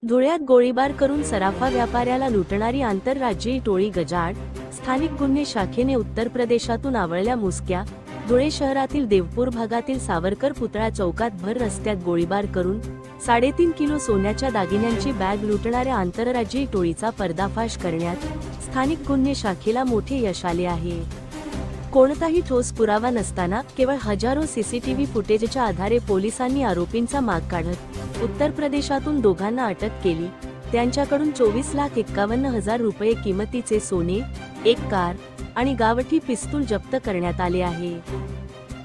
धुळ्यात गोळीबार करून सराफा व्यापाऱ्याला लुटणारी आंतरराज्यीय टोळी गजाआड। स्थानिक गुन्हे शाखेने उत्तर प्रदेशातून आवळल्या मुसक्या। धुळे शहरातील देवपूर भागातील सावरकर पुतळा चौकात भर रस्त्यात गोळीबार करून 3.5 किलो सोन्याच्या दागिन्यांची बॅग लुटणाऱ्या आंतरराज्यीय टोळीचा पर्दाफाश करण्यात स्थानिक गुन्हे शाखेला मोठे यश आले आहे। कोणताही ठोस पुरावा नसताना केवळ हजारो सीसीटीव्ही फुटेजच्या आधारे पोलिसांनी आरोपींचा माग काढत उत्तर प्रदेशातून दोघांना अटक केली। त्यांच्याकडून 24,51,000 रुपये किमतीचे सोने, एक कार आणि गावठी पिस्तूल जप्त करण्यात आले आहे।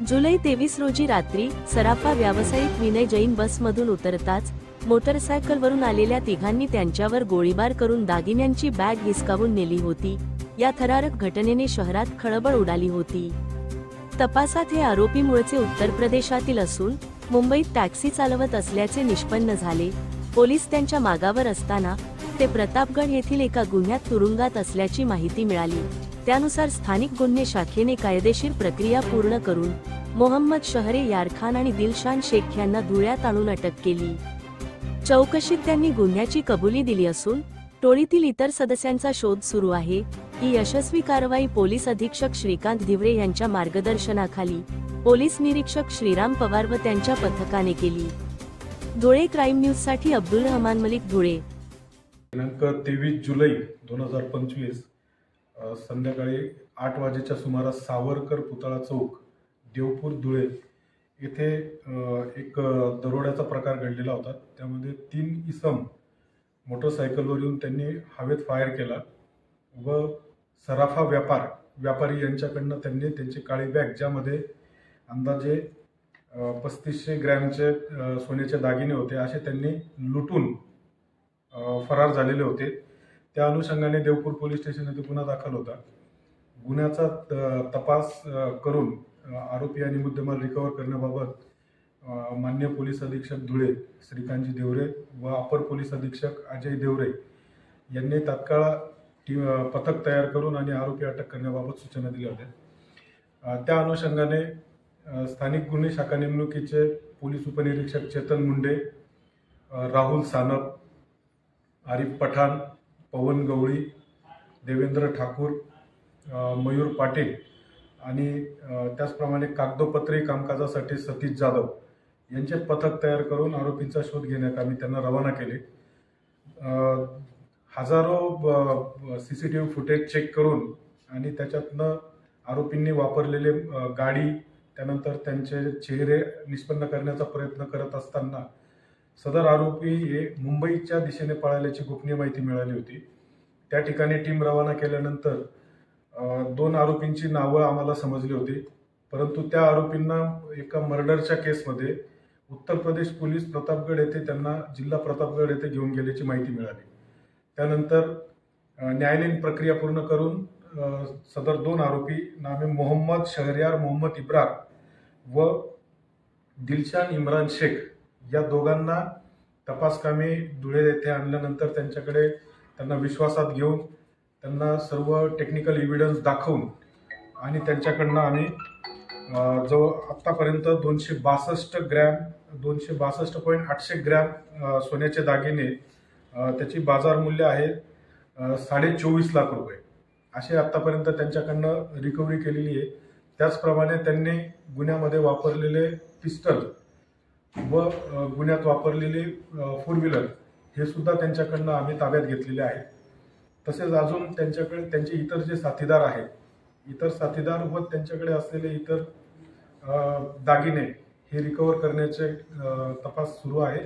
जुलै 23 रोजी रात्री सराफा व्यावसायिक विनय जैन बसमधून उतरताच मोटरसायकलवरून आलेल्या तिघांनी त्यांच्यावर गोळीबार करून दागिन्यांची बॅग हिसकावून नेली होती। या थरारक घटनेने शहरात खळबळ उडाली होती। तपासात हे आरोपी मूळचे उत्तर प्रदेशातील असून मुंबईत टॅक्सी चालवत असल्याचे निष्पन्न झाले। पोलीस त्यांच्या मागावर असताना ते प्रतापगड येथील एका गुन्ह्यात तुरुंगात असल्याची माहिती मिळाली। त्यानुसार स्थानिक गुन्हे शाखेने कायदेशीर प्रक्रिया पूर्ण करून मोहम्मद शहरे यारखान आणि दिलशान शेख यांना धुळ्यात आणून अटक केली। चौकशीत त्यांनी गुन्ह्याची कबुली दिली असून टोळीतील इतर सदस्यांचा शोध सुरू आहे। ही यशस्वी कारवाई पोलीस अधीक्षक श्रीकांत धिवरे यांच्या मार्गदर्शनाखाली पोलीस निरीक्षक श्रीराम पवार व त्यांच्या पथकाने केली। धुळे क्राईम न्यूज साठी अब्दुल रहमान मलिक, धुळे। दिनांक 23 जुलै 2025 संध्याकाळी 8 वाजेच्या सुमारास सावरकर पुतळा चौक, देवपूर, धुळे येथे एक दरोड्याचा प्रकार घडलेला होता। त्यामध्ये 3 इसम मोटरसायकलवर येऊन त्यांनी हवेत फायर केला व सराफा व्यापारी यांच्याकडनं त्यांनी त्यांची काळी बॅग, ज्यामध्ये अंदाजे 3500 ग्रॅमचे सोन्याचे दागिने होते, असे त्यांनी लुटून फरार झालेले होते। त्या अनुषंगाने देवपूर पोलीस स्टेशन येथे गुन्हा दाखल होता। गुन्ह्याचा तपास करून आरोपी आणि मुद्देमाल रिकव्हर करण्याबाबत मान्य पोलीस अधीक्षक धुळे श्रीकांतजी धिवरे व अपर पोलीस अधीक्षक अजय देवरे यांनी तात्काळ पथक तयार करून आणि आरोपी अटक करण्याबाबत सूचना दिल्या होत्या। त्या अनुषंगाने स्थानिक गुन्हे शाखा नेमणुकीचे पोलीस उपनिरीक्षक चेतन मुंडे, राहुल सानप, आरिफ पठाण, पवन गवळी, देवेंद्र ठाकूर, मयूर पाटील आणि त्याचप्रमाणे कागदोपत्री कामकाजासाठी सतीश जाधव यांचे पथक तयार करून आरोपींचा शोध घेण्याकामी त्यांना रवाना केले। हजारो सीसीटीव्ही फुटेज चेक करून आणि त्याच्यातनं आरोपींनी वापरलेले गाडी, त्यानंतर त्यांचे चेहरे निष्पन्न करण्याचा प्रयत्न करत असताना सदर आरोपी हे मुंबईच्या दिशेने पळाल्याची गोपनीय माहिती मिळाली होती। त्या ठिकाणी टीम रवाना केल्यानंतर 2 आरोपींची नावं आम्हाला समजली होती, परंतु त्या आरोपींना एका मर्डरच्या केसमध्ये उत्तर प्रदेश पोलीस प्रतापगड येथे त्यांना जिल्हा प्रतापगड येथे घेऊन गेल्याची माहिती मिळाली। त्यानंतर न्यायालयीन प्रक्रिया पूर्ण करून सदर 2 आरोपी नामे मोहम्मद शहरयार मोहम्मद इब्रार व दिलशान इम्रान शेख या दोघांना तपासकामी धुळे येथे आणल्यानंतर त्यांना विश्वासात घेऊन त्यांना सर्व टेक्निकल एव्हिडन्स दाखवून आणि त्यांच्याकडनं आम्ही जो आतापर्यंत 262.8 ग्रॅम सोन्याचे दागिने, त्याची बाजार मूल्य आहे 24.5 लाख रुपये, असे आतापर्यंत त्यांच्याकडनं रिकव्हरी केलेली आहे। त्याचप्रमाणे त्यांनी गुन्ह्यामध्ये वापरलेले पिस्टल व गुन्ह्यात वापरलेले 4 व्हीलर हे सुद्धा त्यांच्याकडनं आम्ही ताब्यात घेतलेले आहे। तसेच अजून त्यांच्याकडे त्यांचे इतर जे साथीदार आहेत, इतर साथीदार व त्यांच्याकडे असलेले इतर दागिने हे रिकव्हर करण्याचे तपास सुरू आहे।